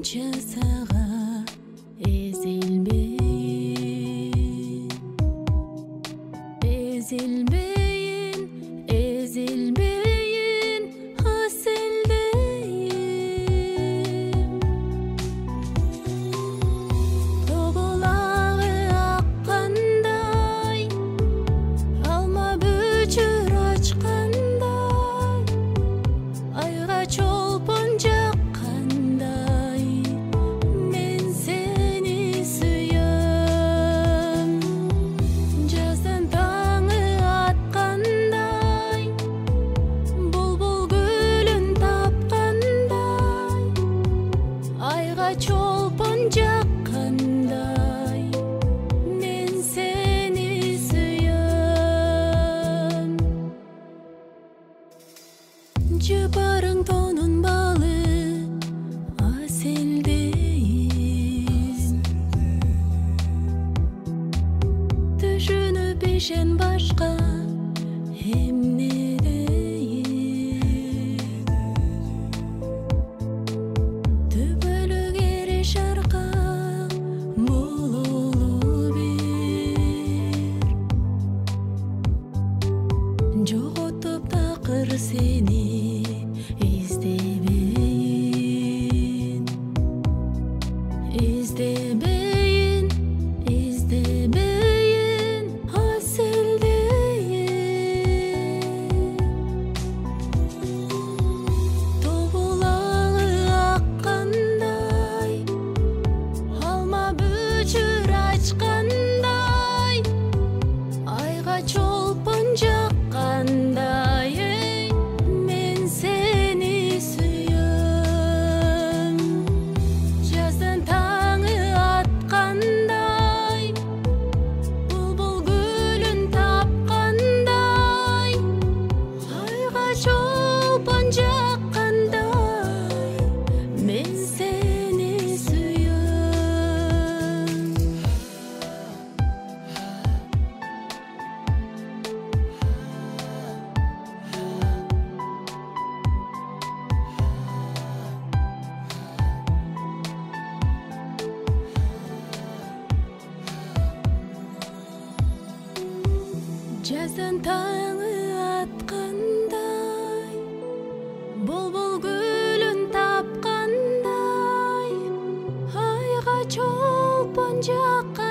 Qancha sağa ezilmeyin, ezilmeyin, ezilmeyin, haseldeyim. Tobulağı akkanday, alma büçür açkanday, ayga çolpon jakkanday, men seni suyam. Жаздан таңы атқандай, бұлбұл гүлін тапқандай, айға чолпон жаққандай, мен сені сүйем. Жұпарың тонын балы аселдейін, түшініп ишен башқа эмне дейін. Түбөлүк эреш арка бололу бир, жоготуп такыр сени издебейин, издебейин, издебейин, haseldeyim. Тобулағы аққандай, алма büçür açқандай, айға чолпон жаққандай, мен сені сүйем. Жаздан таңы атқандай, бұлбұл гүлін тапқандай, айға чолпон жаққандай, мен сені сүйем. Жаздан таңы атқандай, бұлбұл гүлін тапқандай, айға чолпон жаққандай.